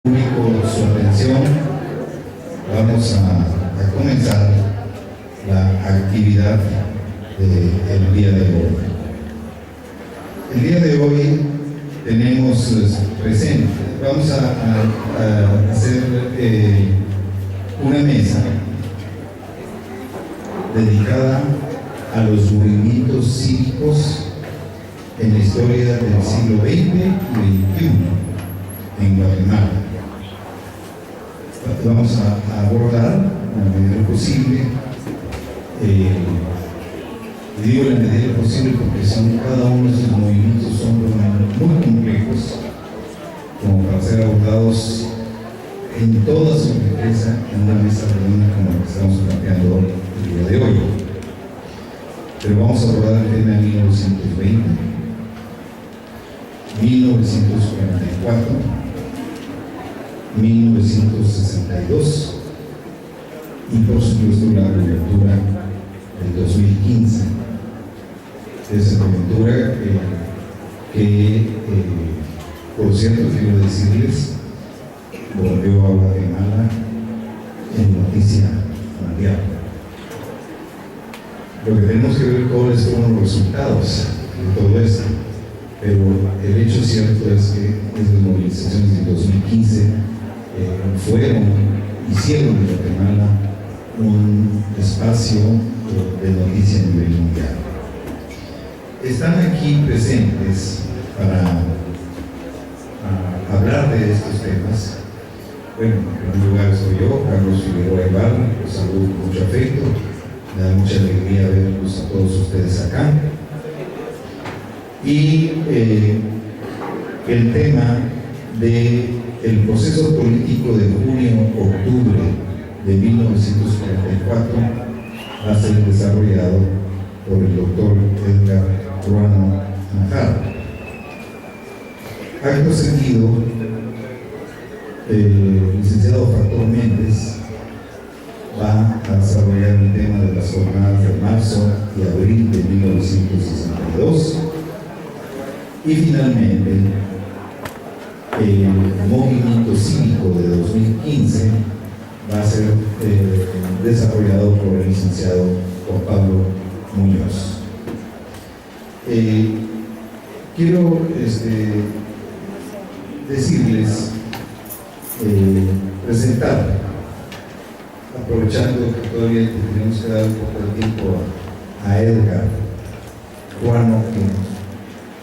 Su atención, vamos a comenzar la actividad del día de hoy. El día de hoy tenemos presente, vamos a hacer una mesa dedicada a los movimientos cívicos en la historia del siglo XX y XXI en Guatemala. Vamos a abordar en la medida posible, digo en la medida posible porque cada uno de esos movimientos son muy complejos como para ser abordados en toda su riqueza en una mesa redonda como la que estamos planteando el día de hoy. Pero vamos a abordar el tema de 1920, 1944, 1962 y por supuesto la coyuntura del 2015. Esa coyuntura que por cierto, quiero decirles, volvió a Guatemala en noticia mundial. Lo que tenemos que ver cuáles fueron los resultados de todo esto, pero el hecho cierto es que esas movilizaciones del 2015 hicieron de Guatemala un espacio de noticia a nivel mundial. Están aquí presentes para hablar de estos temas. Bueno, en primer lugar soy yo, Carlos Figueroa Ibarra, los saludo con mucho afecto, me da mucha alegría verlos a todos ustedes acá. Y el tema del proceso político de junio-octubre de 1944 va a ser desarrollado por el doctor Edgar Ruano Najarro. Acto seguido, el licenciado Factor Méndez va a desarrollar el tema de las jornadas de marzo y abril de 1962 y finalmente el movimiento cívico de 2015 va a ser desarrollado por el licenciado Juan Pablo Muñoz. Quiero decirles, presentar, aprovechando que todavía tenemos que dar un poco de tiempo a Edgar Ruano,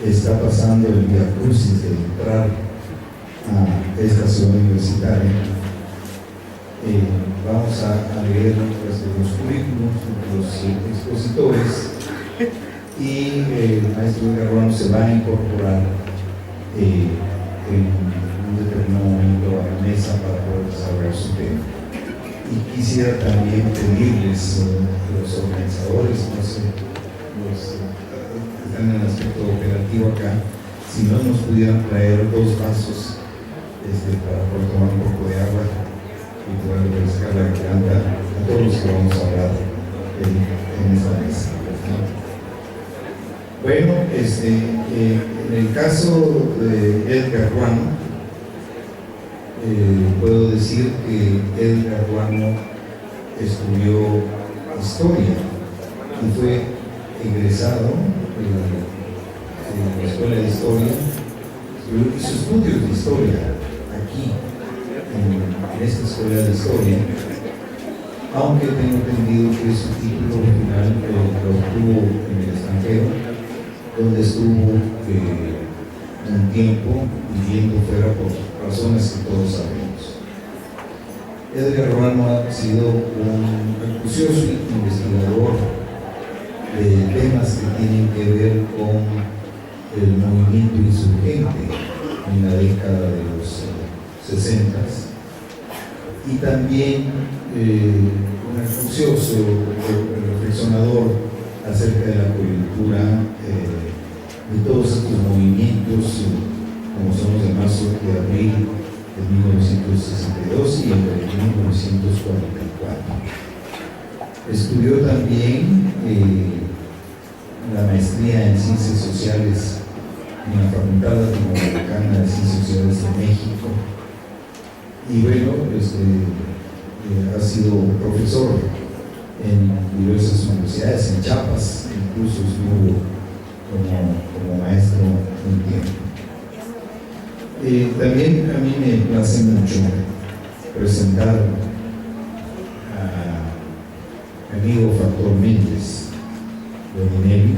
que está pasando el vía crucis de entrar a esta ciudad universitaria. Vamos a leer los currículos de los expositores y el maestro Edgar Ruano se va a incorporar en un determinado momento a la mesa para poder desarrollar su tema. Y quisiera también pedirles a los organizadores, no sé, los que están en el aspecto operativo acá, si no nos pudieran traer 2 vasos para poder tomar un poco de agua y poder refrescar la garganta a todos los que vamos a hablar en esta mesa. Bueno, en el caso de Edgar Ruano, puedo decir que Edgar Ruano estudió historia y fue egresado de la Escuela de Historia, hizo estudios de historia aquí, en esta Escuela de Historia, aunque tengo entendido que su título final lo obtuvo en el extranjero, donde estuvo un tiempo viviendo fuera por razones que todos sabemos. Edgar Ruano ha sido un acucioso investigador de temas que tienen que ver con el movimiento insurgente en la década de los 60 y también un acucioso reflexionador acerca de la coyuntura de todos estos movimientos, como son los de marzo y de abril de 1962 y el de 1944. Estudió también la maestría en Ciencias Sociales en la Facultad Latinoamericana de Ciencias Sociales de México y bueno, ha sido profesor en diversas universidades, en Chiapas, incluso estuvo como maestro un tiempo. También a mí me place mucho presentar a mi amigo Factor Méndez Dominelli.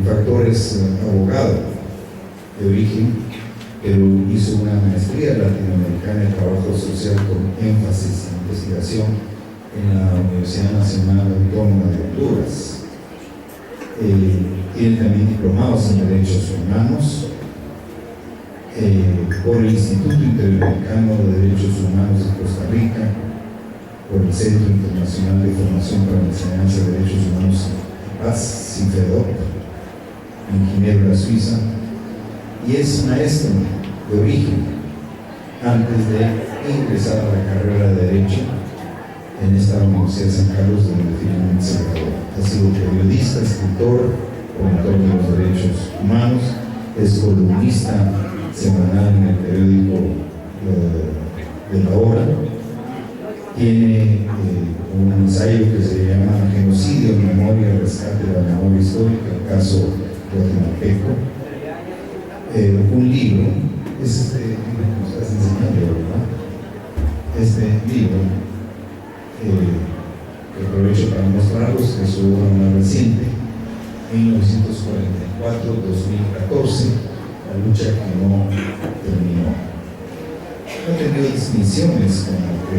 Factor es abogado de origen, pero hizo una maestría latinoamericana en trabajo social con énfasis en investigación en la Universidad Nacional Autónoma de Honduras. Tiene también diplomados en Derechos Humanos por el Instituto Interamericano de Derechos Humanos de Costa Rica, por el Centro Internacional de Formación para la Enseñanza de Derechos Humanos y Paz, CIFEDOP, ingeniero de la Suiza, y es maestro de origen antes de ingresar a la carrera de Derecho en esta Universidad de San Carlos, donde finalmente se graduó. Ha sido periodista, escritor, promotor de los derechos humanos, es columnista semanal en el periódico de La Hora. Tiene un ensayo que se llama Genocidio, Memoria y Rescate de la Memoria Histórica, el caso guatemalteco. Un libro, es este libro que nos estás enseñando, ¿verdad? Este libro, que aprovecho para mostrarlos, que es su obra más reciente, 1944-2014, la lucha que no terminó. Ha tenido distinciones, como que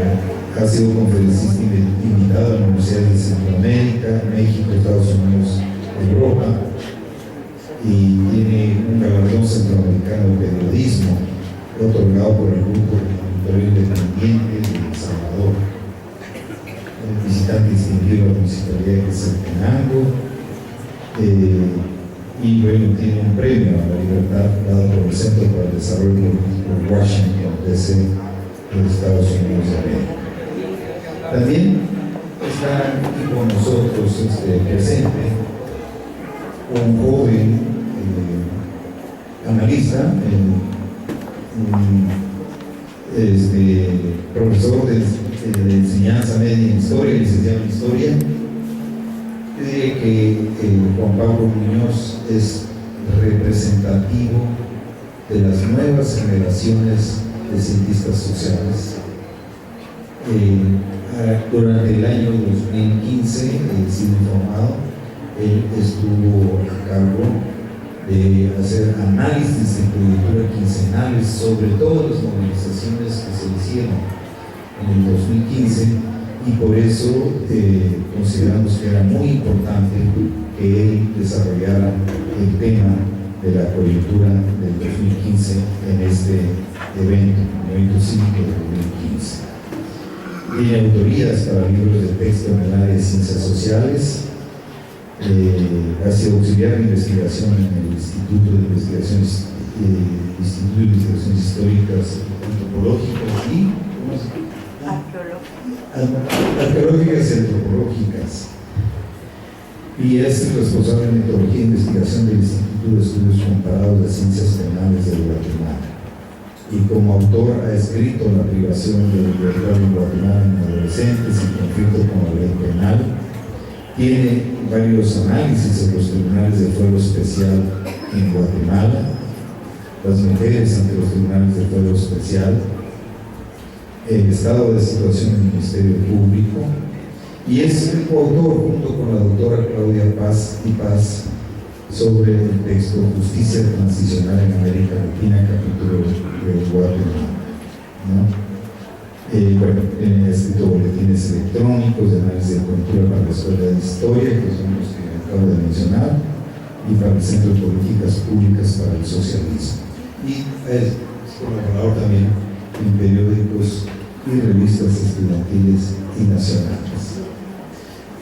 ha sido conferencista invitado a la Universidad de Centroamérica, México, Estados Unidos, Europa, y tiene un galardón centroamericano de periodismo otorgado por el Grupo Editorial Independiente de El Salvador. El visitante distinguido de la Municipalidad de Quetzaltenango, y bueno, tiene un premio a la libertad dado por el Centro para el Desarrollo de Washington, D.C., de los Estados Unidos de América. También está aquí con nosotros presente un joven analista, profesor de enseñanza media en historia, licenciado en historia. Yo diría que Juan Pablo Muñoz es representativo de las nuevas generaciones de cientistas sociales. Durante el año 2015, he sido informado, él estuvo a cargo de hacer análisis de coyuntura quincenales sobre todas las movilizaciones que se hicieron en el 2015, y por eso consideramos que era muy importante que él desarrollara el tema de la coyuntura del 2015 en este evento cívico del 2015. Tiene autorías para libros de texto en el área de ciencias sociales. Ha sido auxiliar de investigación en el Instituto de Investigaciones Históricas, Antropológicas y arqueológicas y antropológicas, y es responsable de metodología e investigación del Instituto de Estudios Comparados de Ciencias Penales de Guatemala, y como autor ha escrito La privación de libertad en Guatemala en adolescentes y conflicto con la ley penal. Tiene varios análisis sobre los tribunales de fuero especial en Guatemala, las mujeres ante los tribunales de fuero especial, el estado de situación del Ministerio Público, y es el coautor junto con la doctora Claudia Paz y Paz sobre el texto Justicia Transicional en América Latina, capítulo de Guatemala, ¿no? Tiene escrito boletines electrónicos de análisis de cultura para la Escuela de Historia, que son los que acabo de mencionar, y para el Centro de Políticas Públicas para el Socialismo, y es colaborador también en periódicos y revistas estudiantiles y nacionales.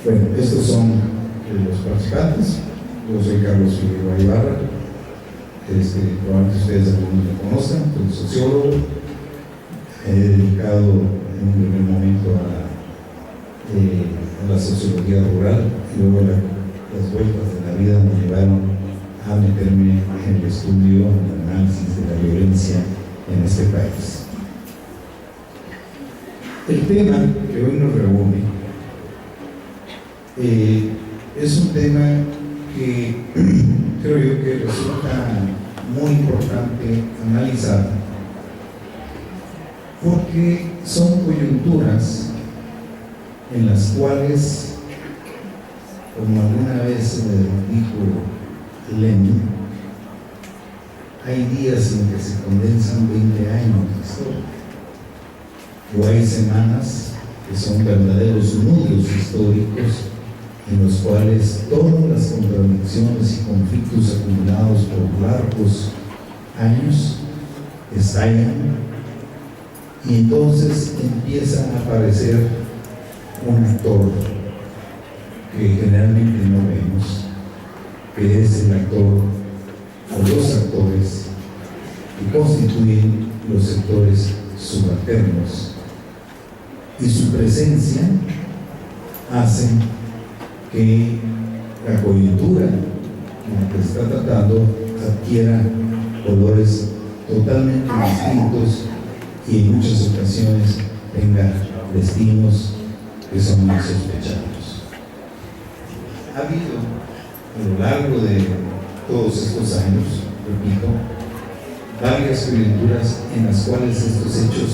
Bueno, estos son los participantes. Yo soy Carlos Figueroa Ibarra, probablemente ustedes algunos me conozcan, soy sociólogo. He dedicado en un primer momento a la sociología rural, y luego las vueltas de la vida me llevaron a meterme en el estudio, en el análisis de la violencia en este país. El tema que hoy nos reúne es un tema que creo yo que resulta muy importante analizar, porque son coyunturas en las cuales, como alguna vez dijo Lenin, hay días en que se condensan 20 años de historia, o hay semanas que son verdaderos nudos históricos en los cuales todas las contradicciones y conflictos acumulados por largos años estallan, y entonces empieza a aparecer un actor que generalmente no vemos, que es el actor o los actores que constituyen los sectores subalternos, y su presencia hace que la coyuntura en la que se está tratando adquiera colores totalmente distintos y en muchas ocasiones tenga destinos que son más sospechados. Ha habido a lo largo de todos estos años, repito, varias coyunturas en las cuales estos hechos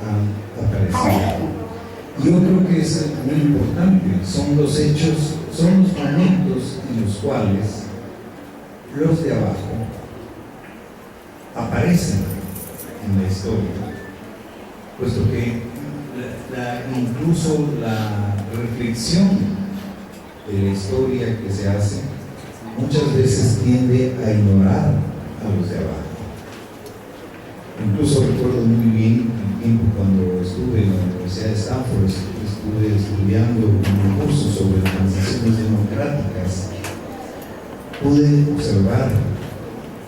han aparecido. Y yo creo que es muy importante, son los hechos, son los momentos en los cuales los de abajo aparecen en la historia, puesto que incluso la reflexión de la historia que se hace muchas veces tiende a ignorar a los de abajo. Incluso recuerdo muy bien el tiempo cuando estuve en la Universidad de Stanford, estuve estudiando un curso sobre transiciones democráticas. Pude observar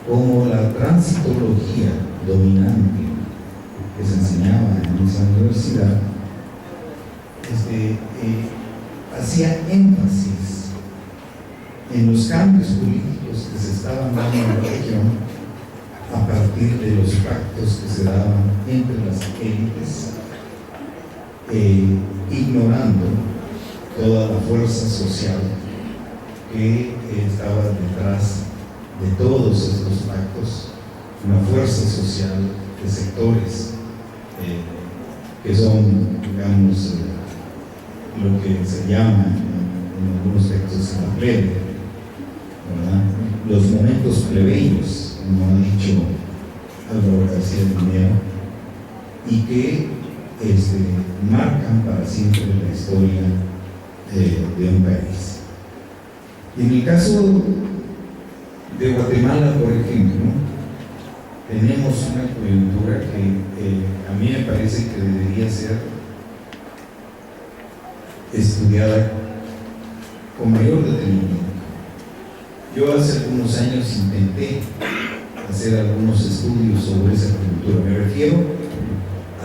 cómo la transitología dominante que se enseñaba en esa universidad hacía énfasis en los cambios políticos que se estaban dando en la región a partir de los pactos que se daban entre las élites, ignorando toda la fuerza social que estaba detrás de todos estos pactos, una fuerza social de sectores que son, digamos, lo que se llama en algunos textos la plebe, ¿verdad? Los momentos plebeyos, como ha dicho Álvaro García Linera, y que marcan para siempre la historia de un país. En el caso de Guatemala, por ejemplo, tenemos una coyuntura que a mí me parece que debería ser estudiada con mayor detenimiento. Yo hace algunos años intenté hacer algunos estudios sobre esa coyuntura. Me refiero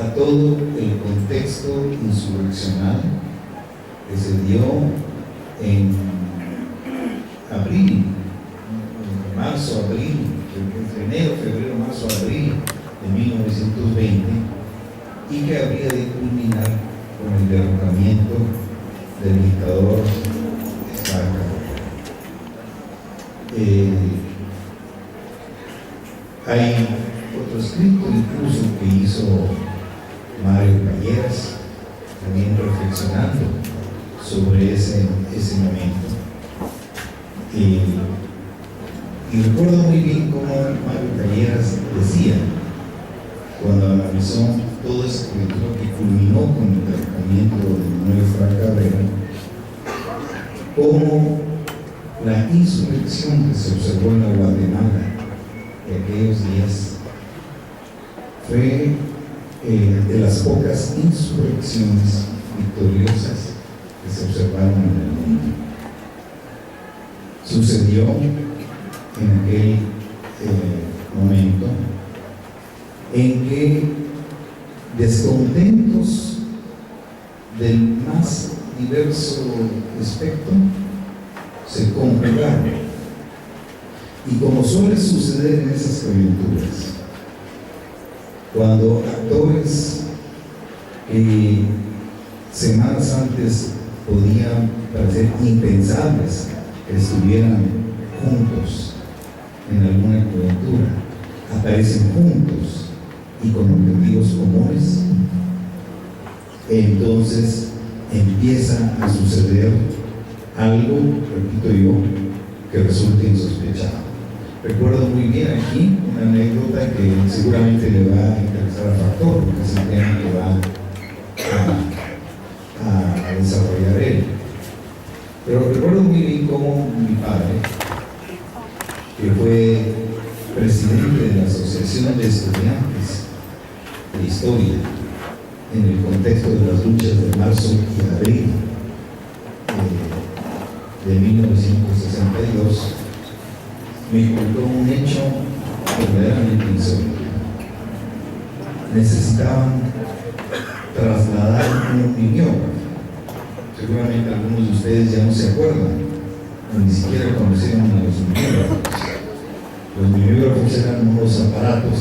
a todo el contexto insurreccional que se dio en abril, marzo, abril, entre enero, febrero, marzo, abril de 1920, y que habría de culminar con el derrocamiento del dictador Espartaco. Hay otro escrito incluso que hizo Mario Calleras, también reflexionando sobre ese momento. Y recuerdo muy bien cómo Mario Calleras decía, cuando analizó todo ese coyuntura que culminó con el derrocamiento de Manuel Fraga Cabrera, cómo la insurrección que se observó en la Guatemala de aquellos días fue de las pocas insurrecciones victoriosas que se observaron en el mundo. Sucedió en aquel momento en que descontentos del más diverso espectro se conjugaron, y como suele suceder en esas coyunturas, cuando actores que semanas antes podían parecer impensables que estuvieran juntos en alguna coyuntura, aparecen juntos y con objetivos comunes, entonces empieza a suceder algo, repito yo, que resulta insospechado. Recuerdo muy bien aquí una anécdota que seguramente le va a interesar al Factor, porque es el tema que va a desarrollar él. Pero recuerdo muy bien cómo mi padre, que fue presidente de la Asociación de Estudiantes de Historia en el contexto de las luchas de marzo y abril de 1962, me contó un hecho verdaderamente insólito. Necesitaban trasladar un mimeógrafo. Seguramente algunos de ustedes ya no se acuerdan, o ni siquiera conocieron a los mimeógrafos. Los mimeógrafos eran unos aparatos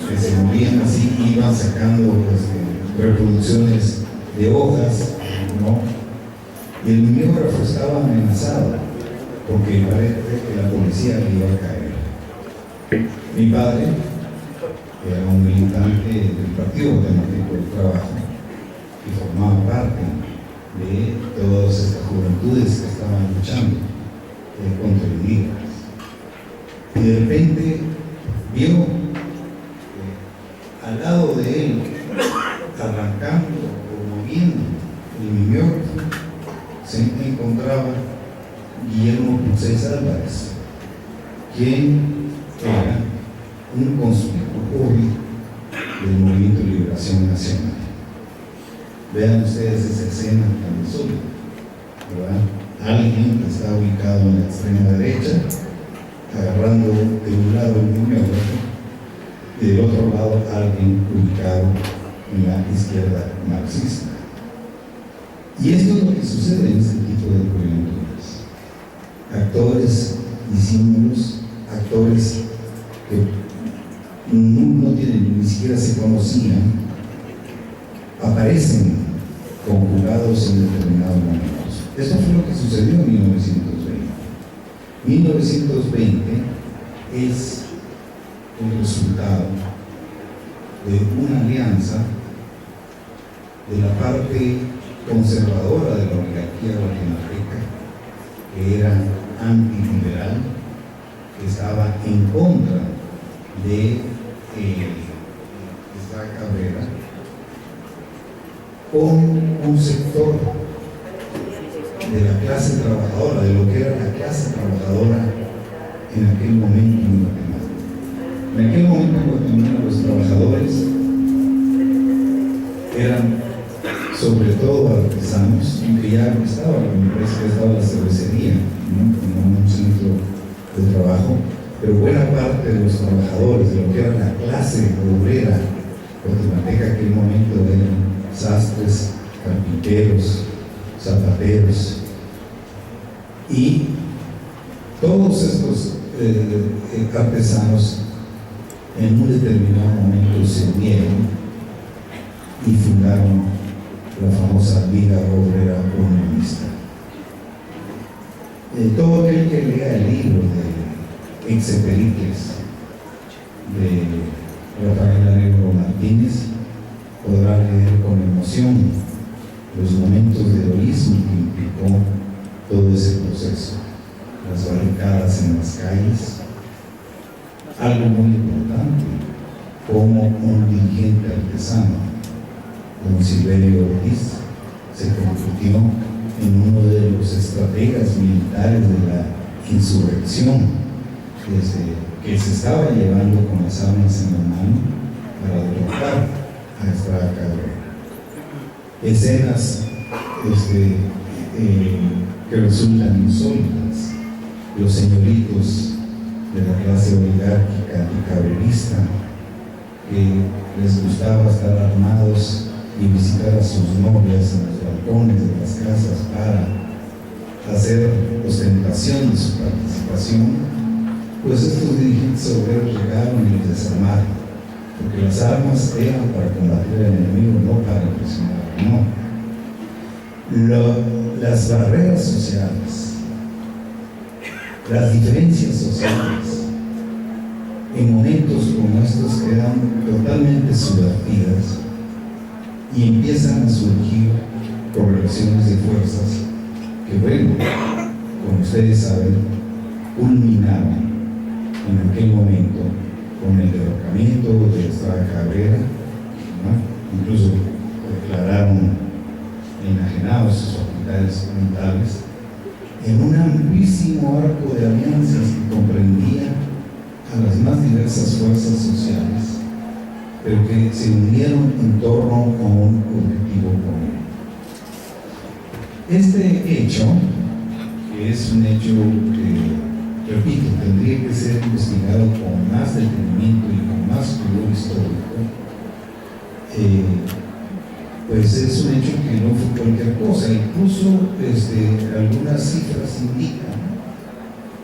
que se movían así y iban sacando reproducciones de hojas, ¿no? Y el mimeógrafo estaba amenazado porque parece que la policía le iba a caer. Mi padre era un militante del Partido Democrático del Trabajo y formaba parte de todas estas juventudes que estaban luchando contra el IRA. Y de repente vio al lado de él, arrancando o moviendo el mimeógrafo, se encontraba Guillermo Pucés Álvarez, quien era un conspicuo del Movimiento de Liberación Nacional. Vean ustedes esa escena tan insólita, ¿verdad? Alguien que está ubicado en la extrema derecha, agarrando de un lado el mimeógrafo, y del otro lado alguien ubicado en la izquierda marxista. Y esto es lo que sucede en este tipo de coyunturas. Actores disímbolos, actores que no tienen, ni siquiera se conocían, aparecen conjugados en determinados momentos. Esto fue lo que sucedió en 1920. 1920 es el resultado de una alianza de la parte conservadora de la oligarquía guatemalteca, que era antiliberal, que estaba en contra de esta Cabrera, con un sector de la clase trabajadora, de lo que era la clase trabajadora en aquel momento en Guatemala. En aquel momento en Guatemala los trabajadores eran sobre todo artesanos, aunque ya estaba, me parece que estaba la cervecería, ¿no? Como un centro de trabajo, pero buena parte de los trabajadores, de lo que era la clase obrera guatemalteca en aquel momento, eran sastres, carpinteros, zapateros, y todos estos artesanos en un determinado momento se unieron y fundaron la famosa Liga Obrera Comunista. Todo aquel que lea el libro de Exepericles de Rafael Aregro Martínez podrá leer con emoción los momentos de heroísmo que implicó todo ese proceso, las barricadas en las calles. Algo muy importante, como un dirigente artesano, don Silverio Ortiz, se convirtió en uno de los estrategas militares de la insurrección que se estaba llevando con las armas en la mano para derrotar a Estrada Cabrera. Escenas que resultan insólitas. Los señoritos de la clase oligárquica y cabrerista que les gustaba estar armados y visitar a sus novias en los balcones de las casas para hacer ostentación de su participación, pues estos dirigentes obreros llegaron y los desarmaron porque las armas eran para combatir al enemigo, no para impresionar, no. Las barreras sociales, las diferencias sociales, en momentos como estos quedan totalmente subvertidas y empiezan a surgir correlaciones de fuerzas que, bueno, como ustedes saben, culminaron en aquel momento con el derrocamiento de Estrada Cabrera, ¿no? Incluso declararon enajenados sus facultades mentales, en un amplísimo arco de alianzas que comprendía a las más diversas fuerzas sociales, pero que se unieron en torno a un objetivo común. Este hecho, que es un hecho que, repito, tendría que ser investigado con más detenimiento y con más rigor histórico, pues es un hecho que no fue cualquier cosa. Incluso algunas cifras indican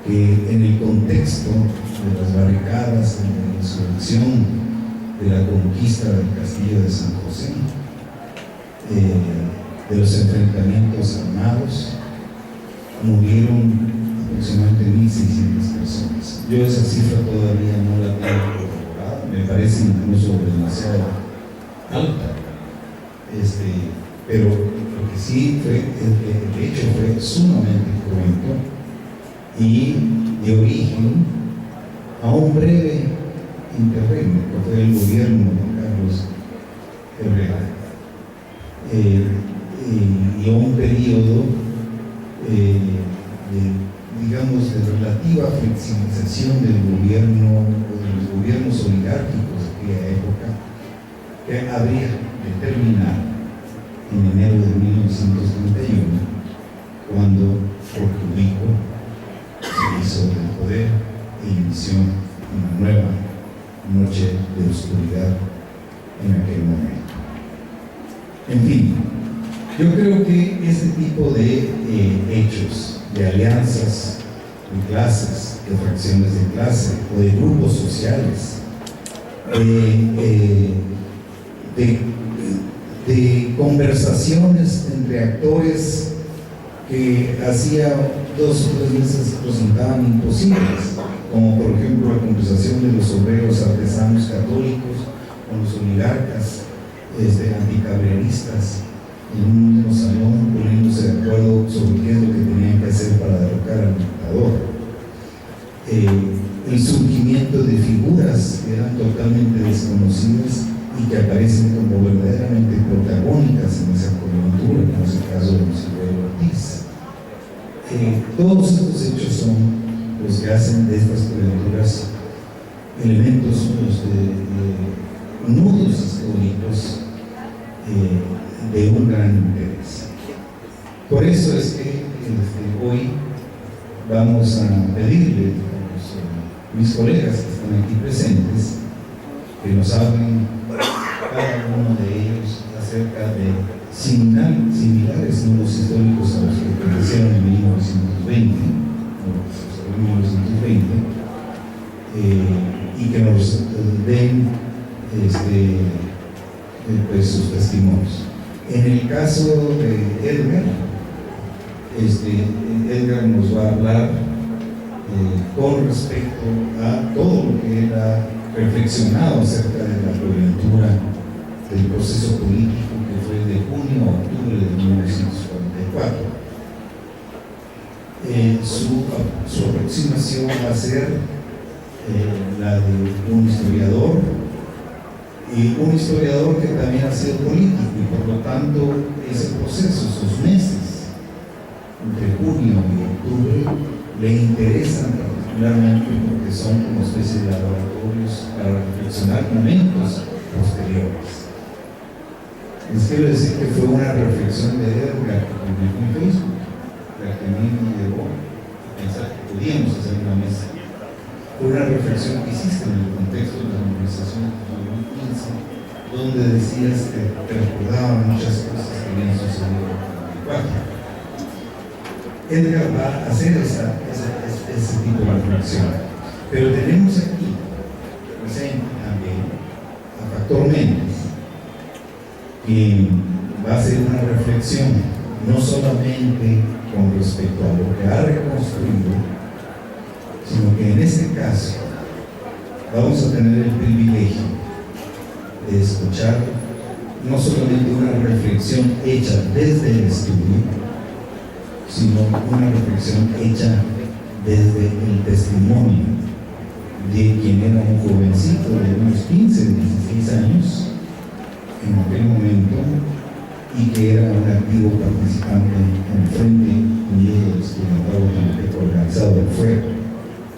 que en el contexto de las barricadas, de la insurrección, de la conquista del castillo de San José, de los enfrentamientos armados, murieron aproximadamente 1.600 personas. Yo esa cifra todavía no la tengo corroborada, me parece incluso demasiado alta. Pero lo que sí fue, el hecho fue sumamente cruento y de origen a un breve interregno, que fue el gobierno de Carlos Herrera, y a un periodo digamos, de relativa flexibilización del gobierno o de los gobiernos oligárquicos de aquella época, que habría de terminar en enero de 1931, cuando Portuguico se hizo del poder e inició una nueva noche de oscuridad en aquel momento. En fin, yo creo que este tipo de hechos, de alianzas de clases, de fracciones de clase o de grupos sociales, de conversaciones entre actores que hacía 2 o 3 meses resultaban imposibles, como por ejemplo la conversación de los obreros artesanos católicos con los oligarcas anticabreristas en un mismo salón, poniéndose de acuerdo sobre qué es lo que tenían que hacer para derrocar al dictador. El surgimiento de figuras que eran totalmente desconocidas y que aparecen como verdaderamente protagónicas en esa coyuntura, como es el caso de Silverio Ortiz. Todos estos hechos son los que hacen de estas coyunturas elementos, nudos históricos de un gran interés. Por eso es que hoy vamos a pedirle a mis colegas que están aquí presentes que nos hablen cada uno de ellos acerca de similares nudos históricos a los que acontecieron en 1920 y que nos den pues sus testimonios. En el caso de Edgar, Edgar nos va a hablar con respecto a todo lo que él ha reflexionado acerca de la coyuntura del proceso político que fue de junio a octubre de 1944. Su aproximación va a ser la de un historiador, y un historiador que también ha sido político, y por lo tanto ese proceso, esos meses entre junio y octubre, le interesan particularmente porque son como especie de laboratorios para reflexionar momentos posteriores. Les quiero decir que fue una reflexión de Edgar que publicó en Facebook, la que a mí me llevó a pensar que podíamos hacer una mesa. Fue una reflexión que hiciste en el contexto de la movilización de 2015, donde decías que te recordaban muchas cosas que habían sucedido en 2004. Edgar va a hacer ese tipo de reflexión, pero tenemos aquí presente también Tormentas, que va a ser una reflexión no solamente con respecto a lo que ha reconstruido, sino que en este caso vamos a tener el privilegio de escuchar no solamente una reflexión hecha desde el estudio, sino una reflexión hecha desde el testimonio de quien era un jovencito de unos 15, 16 años en aquel momento, y que era un activo participante en el Frente Unido Estudiantil Guatemalteco Organizado del FUEG,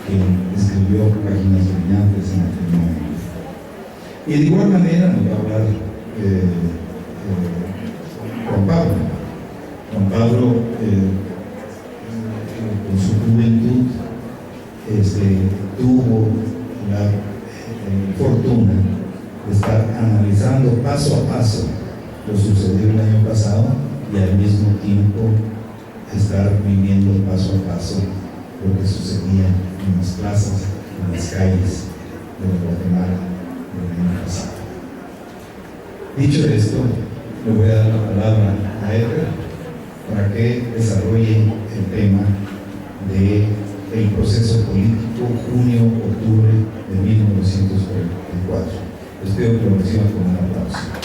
que escribió páginas brillantes en aquel momento. Y de igual manera nos va a hablar Juan Pablo. Juan Pablo, con su juventud, tuvo la fortuna de estar analizando paso a paso lo sucedido el año pasado y al mismo tiempo estar viviendo paso a paso lo que sucedía en las plazas, en las calles de Guatemala el año pasado. Dicho esto, le voy a dar la palabra a Edgar para que desarrolle el tema del proceso político junio-octubre de 1944. Les pido que lo reciban con un aplauso.